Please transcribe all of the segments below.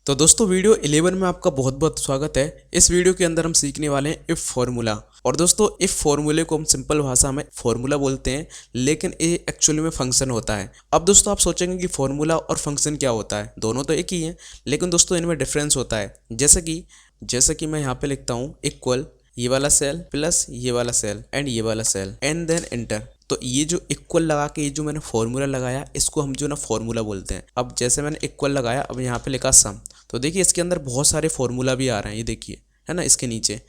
तो दोस्तों वीडियो 11 में आपका बहुत बहुत स्वागत है। इस वीडियो के अंदर हम सीखने वाले हैं इफ़ फार्मूला। और दोस्तों इफ़ फार्मूले को हम सिंपल भाषा में फार्मूला बोलते हैं, लेकिन ये एक्चुअली में फंक्शन होता है। अब दोस्तों आप सोचेंगे कि फार्मूला और फंक्शन क्या होता है, दोनों तो एक ही हैं, लेकिन दोस्तों इनमें डिफरेंस होता है। जैसे कि मैं यहाँ पे लिखता हूँ इक्वल ये वाला सेल प्लस ये वाला सेल एंड ये वाला सेल एंड देन एंटर। तो ये जो इक्वल लगा के ये जो मैंने फॉर्मूला लगाया, इसको हम जो ना फॉर्मूला बोलते हैं। अब जैसे मैंने इक्वल लगाया, अब यहाँ पे लिखा सम, तो देखिए इसके अंदर बहुत सारे फॉर्मूला भी आ रहे हैं, ये देखिए है ना इसके नीचे।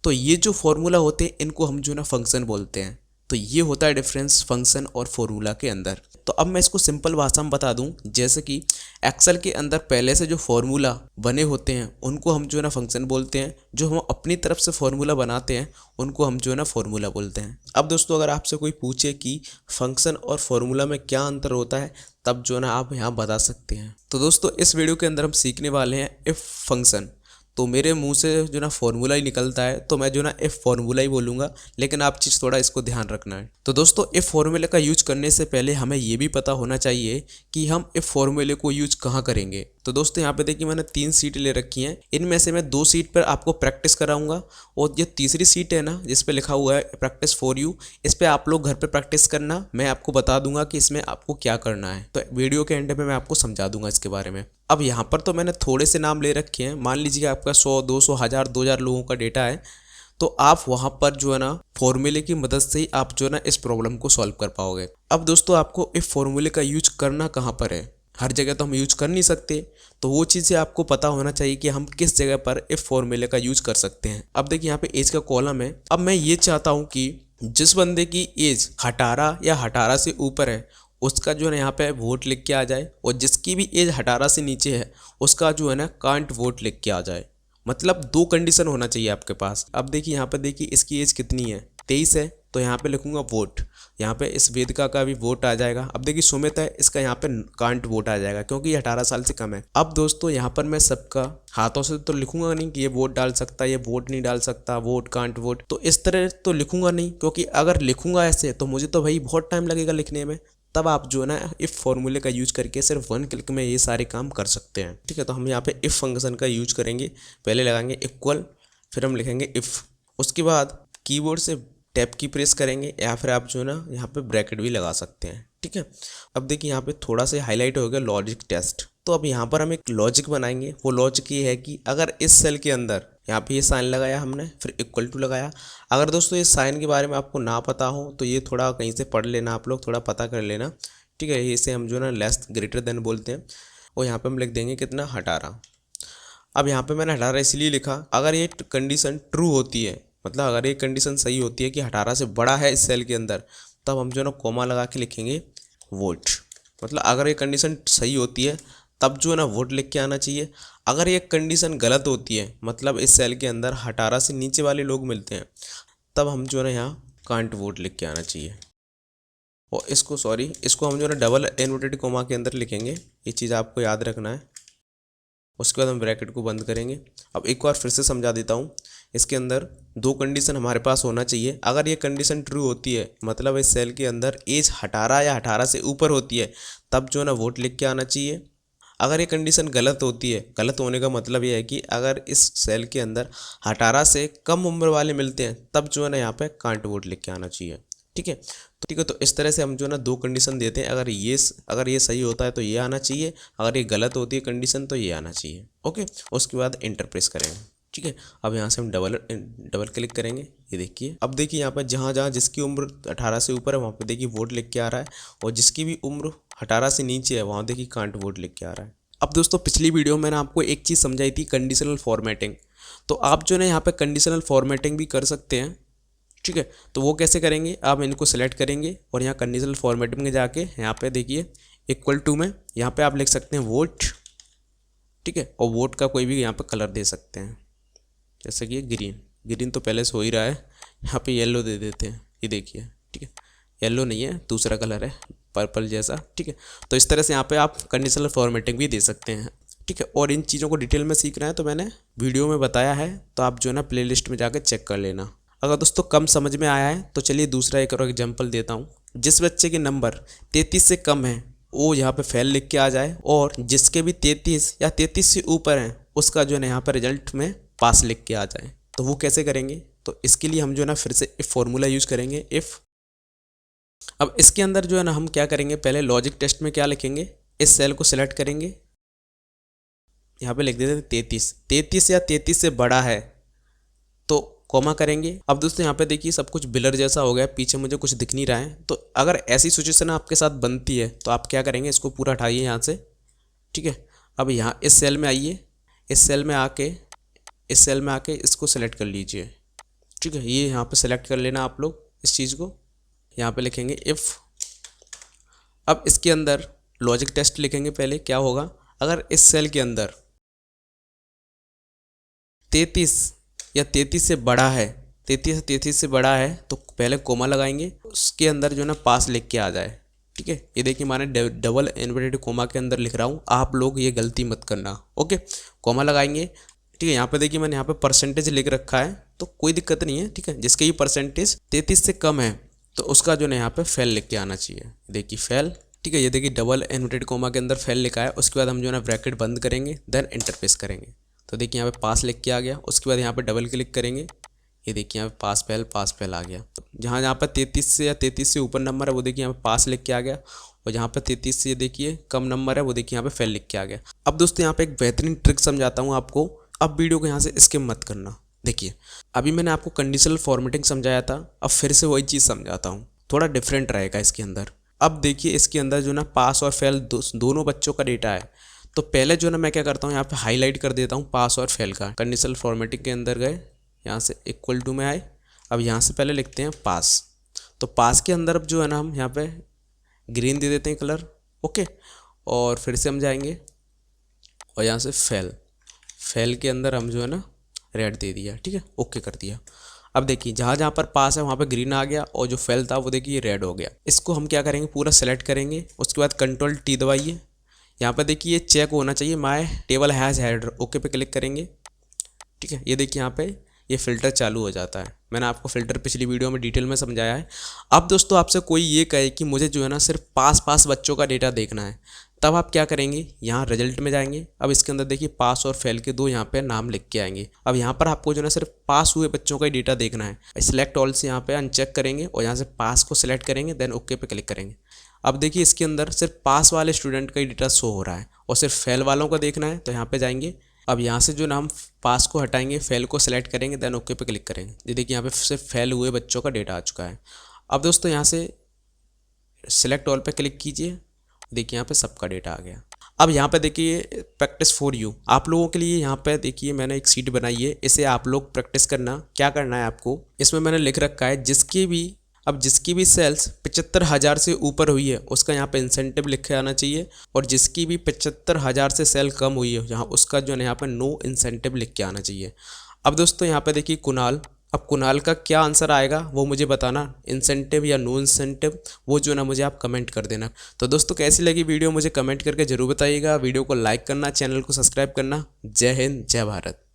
तो ये जो फॉर्मूला होते हैं इनको हम जो ना फंक्शन बोलते हैं। तो ये होता है डिफरेंस फंक्शन और फॉर्मूला के अंदर। तो अब मैं इसको सिंपल भाषा में बता दूं, जैसे कि एक्सेल के अंदर पहले से जो फॉर्मूला बने होते हैं उनको हम जो है ना फंक्शन बोलते हैं, जो हम अपनी तरफ से फॉर्मूला बनाते हैं उनको हम जो है ना फॉर्मूला बोलते हैं। अब दोस्तों अगर आपसे कोई पूछे कि फंक्शन और फॉर्मूला में क्या अंतर होता है, तब जो है ना आप यहाँ बता सकते हैं। तो दोस्तों इस वीडियो के अंदर हम सीखने वाले हैं इफ़ फंक्शन। तो मेरे मुंह से जो ना फॉर्मूला ही निकलता है, तो मैं जो ना इफ़ फार्मूला ही बोलूँगा, लेकिन आप चीज़ थोड़ा इसको ध्यान रखना है। तो दोस्तों इफ़ फार्मूले का यूज करने से पहले हमें ये भी पता होना चाहिए कि हम इफ़ फार्मूले को यूज कहाँ करेंगे। तो दोस्तों यहाँ पे देखिए मैंने 3 सीट ले रखी हैं, इनमें से मैं 2 सीट पर आपको प्रैक्टिस कराऊंगा, और ये तीसरी सीट है ना जिस पे लिखा हुआ है प्रैक्टिस फॉर यू, इस पे आप लोग घर पे प्रैक्टिस करना। मैं आपको बता दूंगा कि इसमें आपको क्या करना है, तो वीडियो के एंड में मैं आपको समझा दूंगा इसके बारे में। अब यहाँ पर तो मैंने थोड़े से नाम ले रखे हैं, मान लीजिए आपका 100, 200, 1000, 2000 लोगों का डेटा है, तो आप वहाँ पर जो है ना फॉर्मूले की मदद से ही आप जो है ना इस प्रॉब्लम को सॉल्व कर पाओगे। अब दोस्तों आपको इस फॉर्मूले का यूज करना कहाँ पर है, हर जगह तो हम यूज कर नहीं सकते, तो वो चीज़ें आपको पता होना चाहिए कि हम किस जगह पर इफ फॉर्मूले का यूज कर सकते हैं। अब देखिए यहाँ पे एज का कॉलम है। अब मैं ये चाहता हूँ कि जिस बंदे की एज 18 या 18 से ऊपर है उसका जो है ना यहाँ पे वोट लिख के आ जाए, और जिसकी भी एज 18 से नीचे है उसका जो है ना कांट वोट लिख के आ जाए। मतलब 2 कंडीशन होना चाहिए आपके पास। अब देखिए यहाँ पे देखिए इसकी एज कितनी है, 23 है, तो यहाँ पे लिखूंगा वोट। यहाँ पे इस वेदिका का भी वोट आ जाएगा। अब देखिए सुमित है, इसका यहाँ पे कांट वोट आ जाएगा क्योंकि ये 18 साल से कम है। अब दोस्तों यहाँ पर मैं सबका हाथों से तो लिखूंगा नहीं कि ये वोट डाल सकता है, ये वोट नहीं डाल सकता, वोट कांट वोट, तो इस तरह तो लिखूंगा नहीं, क्योंकि अगर लिखूंगा ऐसे तो मुझे तो भाई बहुत टाइम लगेगा लिखने में। तब आप जो है ना इफ़ फॉर्मूले का यूज करके सिर्फ 1 क्लिक में ये सारे काम कर सकते हैं। ठीक है, तो हम यहाँ पे इफ़ फंक्शन का यूज करेंगे। पहले लगाएंगे इक्वल, फिर हम लिखेंगे इफ़, उसके बाद कीबोर्ड से टैब की प्रेस करेंगे, या फिर आप जो है ना यहाँ पे ब्रैकेट भी लगा सकते हैं। ठीक है, अब देखिए यहाँ पे थोड़ा सा हाईलाइट हो गया लॉजिक टेस्ट। तो अब यहाँ पर हम एक लॉजिक बनाएंगे। वो लॉजिक ये है कि अगर इस सेल के अंदर यहाँ पे ये साइन लगाया हमने, फिर इक्वल टू लगाया। अगर दोस्तों ये साइन के बारे में आपको ना पता हो तो ये थोड़ा कहीं से पढ़ लेना, आप लोग थोड़ा पता कर लेना। ठीक है, इसे हम जो है ना लेस ग्रेटर देन बोलते हैं, और यहाँ पे हम लिख देंगे कितना 18। अब यहाँ पे मैंने 18 इसलिए लिखा, अगर ये कंडीशन ट्रू होती है, मतलब अगर ये कंडीशन सही होती है कि 18 से बड़ा है इस सेल के अंदर, तब हम जो है ना कोमा लगा के लिखेंगे वोट। मतलब अगर ये कंडीशन सही होती है तब जो है ना वोट लिख के आना चाहिए। अगर ये कंडीशन गलत होती है, मतलब इस सेल के अंदर 18 से नीचे वाले लोग मिलते हैं, तब हम जो है ना यहाँ कांट वोट लिख के आना चाहिए। और इसको हम जो है ना डबल इन्वर्टेड कोमा के अंदर लिखेंगे, ये चीज़ आपको याद रखना है। उसके बाद हम ब्रैकेट को बंद करेंगे। अब एक बार फिर से समझा देता हूँ, इसके अंदर 2 कंडीशन हमारे पास होना चाहिए। अगर ये कंडीशन ट्रू होती है, मतलब इस सेल के अंदर एज 18 या 18 से ऊपर होती है, तब जो है ना वोट लिख के आना चाहिए। अगर ये कंडीशन गलत होती है, गलत होने का मतलब ये है कि अगर इस सेल के अंदर 18 से कम उम्र वाले मिलते हैं, तब जो है ना यहाँ पे कांट वोट लिख के आना चाहिए। ठीक है, तो इस तरह से हम जो है ना 2 कंडीशन देते हैं। अगर ये सही होता है तो ये आना चाहिए, अगर ये गलत होती है कंडीशन तो ये आना चाहिए। ओके, उसके बाद इंटर प्रेस करेंगे। ठीक है, अब यहाँ से हम डबल क्लिक करेंगे। ये देखिए, अब देखिए यहाँ पर जहाँ जहाँ जिसकी उम्र 18 से ऊपर है वहाँ पे देखिए वोट लिख के आ रहा है, और जिसकी भी उम्र 18 से नीचे है वहाँ देखिए कांट वोट लिख के आ रहा है। अब दोस्तों पिछली वीडियो में मैंने आपको एक चीज़ समझाई थी, कंडीशनल फॉर्मेटिंग। तो आप जो है ना यहाँ पे कंडीशनल फॉर्मेटिंग भी कर सकते हैं। ठीक है, तो वो कैसे करेंगे, आप इनको सेलेक्ट करेंगे और यहाँ कंडीशनल फॉर्मेटिंग में जाके यहाँ पे देखिए इक्वल टू में यहाँ पे आप लिख सकते हैं वोट। ठीक है, और वोट का कोई भी यहाँ पे कलर दे सकते हैं, जैसे कि ग्रीन तो पहले से हो ही रहा है, यहाँ पे येलो दे देते हैं। ये देखिए, ठीक है, येलो नहीं है, दूसरा कलर है पर्पल जैसा। ठीक है, तो इस तरह से यहाँ पे आप कंडीशनल फॉर्मेटिंग भी दे सकते हैं। ठीक है, और इन चीज़ों को डिटेल में सीखना है तो मैंने वीडियो में बताया है, तो आप जो है ना प्लेलिस्ट में जाकर चेक कर लेना। अगर दोस्तों कम समझ में आया है तो चलिए दूसरा एक और एग्जाम्पल देता हूँ। जिस बच्चे के नंबर 33 से कम है, वो यहाँ पे फेल लिख के आ जाए, और जिसके भी 33 या 33 से ऊपर हैं उसका जो है ना यहाँ पर रिजल्ट में पास लिख के आ जाए। तो वो कैसे करेंगे, तो इसके लिए हम जो है ना फिर से इफ़ फॉर्मूला यूज़ करेंगे, इफ़। अब इसके अंदर जो है ना हम क्या करेंगे, पहले लॉजिक टेस्ट में क्या लिखेंगे, इस सेल को सिलेक्ट करेंगे, यहाँ पे लिख देते हैं 33, 33 या 33 से बड़ा है तो कॉमा करेंगे। अब दोस्तों यहाँ पे देखिए सब कुछ ब्लर जैसा हो गया, पीछे मुझे कुछ दिख नहीं रहा है। तो अगर ऐसी सिचुएशन आपके साथ बनती है तो आप क्या करेंगे, इसको पूरा हटाइए यहाँ से, ठीक है। अब यहाँ इस सेल में आइए, इस सेल में आके इसको सेलेक्ट कर लीजिए, ठीक है। ये यहाँ पे सेलेक्ट कर लेना आप लोग इस चीज़ को, यहाँ पे लिखेंगे इफ़। अब इसके अंदर लॉजिक टेस्ट लिखेंगे, पहले क्या होगा, अगर इस सेल के अंदर 33 या 33 से बड़ा है, 33 से बड़ा है तो पहले कोमा लगाएंगे, उसके अंदर जो है ना पास लिख के आ जाए, ठीक है। ये देखिए मैंने डबल इन्वर्टेड कोमा के अंदर लिख रहा हूँ, आप लोग ये गलती मत करना, ओके। कोमा लगाएंगे, ठीक है। यहाँ पे देखिए मैंने यहाँ पे परसेंटेज लिख रखा है तो कोई दिक्कत नहीं है, ठीक है। जिसके ये परसेंटेज 33 से कम है तो उसका जो है यहाँ पे फेल लिख के आना चाहिए, देखिए फेल, ठीक है। ये देखिए डबल इन्वर्टेड कोमा के अंदर फेल लिखा है। उसके बाद हम जो है ना ब्रैकेट बंद करेंगे, देन इंटर प्रेस करेंगे, तो देखिए यहाँ पे पास लिख के आ गया। उसके बाद यहाँ पे डबल क्लिक करेंगे, ये देखिए यहाँ पे पास फेल आ गया। जहाँ जहाँ पर 33 से या 33 से ऊपर नंबर है वो देखिए यहाँ पे पास लिख के आ गया, और जहाँ पर 33 से देखिए कम नंबर है वो देखिए यहाँ पे फेल लिख के आ गया। अब दोस्तों यहाँ पे एक बेहतरीन ट्रिक समझाता हूँ आपको, अब वीडियो को यहाँ से स्किप मत करना। देखिए अभी मैंने आपको कंडीशनल फॉर्मेटिंग समझाया था, अब फिर से वही चीज़ समझाता हूँ, थोड़ा डिफरेंट रहेगा इसके अंदर। अब देखिए इसके अंदर जो ना पास और फेल दोनों बच्चों का डेटा है, तो पहले जो ना मैं क्या करता हूँ, यहाँ पे हाईलाइट कर देता हूँ पास और फेल का। कंडीशनल फॉर्मेटिंग के अंदर गए, यहाँ से इक्वल टू में आए, अब यहाँ से पहले लिखते हैं पास। तो पास के अंदर अब जो है ना हम यहाँ पे ग्रीन दे देते हैं कलर, ओके। और फिर से हम जाएंगे और यहाँ से फेल के अंदर हम जो है ना रेड दे दिया, ठीक है, ओके कर दिया। अब देखिए जहाँ जहाँ पर पास है वहाँ पे ग्रीन आ गया, और जो फेल था वो देखिए रेड हो गया। इसको हम क्या करेंगे, पूरा सेलेक्ट करेंगे, उसके बाद कंट्रोल टी दबाइए, यहाँ पर देखिए ये चेक होना चाहिए my table has header, okay पे क्लिक करेंगे, ठीक है। ये देखिए यहाँ पे ये फ़िल्टर चालू हो जाता है, मैंने आपको फ़िल्टर पिछली वीडियो में डिटेल में समझाया है। अब दोस्तों आपसे कोई ये कहे कि मुझे जो है ना सिर्फ पास बच्चों का डेटा देखना है, तब आप क्या करेंगे, यहाँ रिजल्ट में जाएंगे। अब इसके अंदर देखिए पास और फेल के दो यहाँ पे नाम लिख के आएंगे। अब यहाँ पर आपको जो है ना सिर्फ पास हुए बच्चों का ही डेटा देखना है। सिलेक्ट ऑल से यहाँ पे अनचेक करेंगे और यहाँ से पास को सिलेक्ट करेंगे, देन ओके पे क्लिक करेंगे। अब देखिए इसके अंदर सिर्फ पास वाले स्टूडेंट का ही डेटा शो हो रहा है, और सिर्फ फेल वालों का देखना है, तो यहाँ पे जाएंगे। अब यहाँ से जो ना हम पास को हटाएंगे, फेल को सिलेक्ट करेंगे, देन ओके पे क्लिक करेंगे। ये देखिए यहाँ पे सिर्फ फेल हुए बच्चों का डेटा आ चुका है। अब दोस्तों यहाँ से सिलेक्ट ऑल पे क्लिक कीजिए, देखिए यहाँ पे सबका डेटा आ गया। अब यहाँ पे देखिए प्रैक्टिस फॉर यू, आप लोगों के लिए यहाँ पे देखिए मैंने एक सीट बनाई है, इसे आप लोग प्रैक्टिस करना। क्या करना है आपको, इसमें मैंने लिख रखा है जिसकी भी सेल्स 75,000 से ऊपर हुई है उसका यहाँ पे इंसेंटिव लिखे आना चाहिए, और जिसकी भी 75,000 से सेल कम हुई है यहाँ उसका जो है यहाँ पे नो इंसेंटिव लिख के आना चाहिए। अब दोस्तों यहाँ पे देखिए कुणाल, अब कुणाल का क्या आंसर आएगा वो मुझे बताना, इंसेंटिव या नो इंसेंटिव, वो जो ना मुझे आप कमेंट कर देना। तो दोस्तों कैसी लगी वीडियो मुझे कमेंट करके ज़रूर बताइएगा, वीडियो को लाइक करना, चैनल को सब्सक्राइब करना। जय हिंद, जय भारत।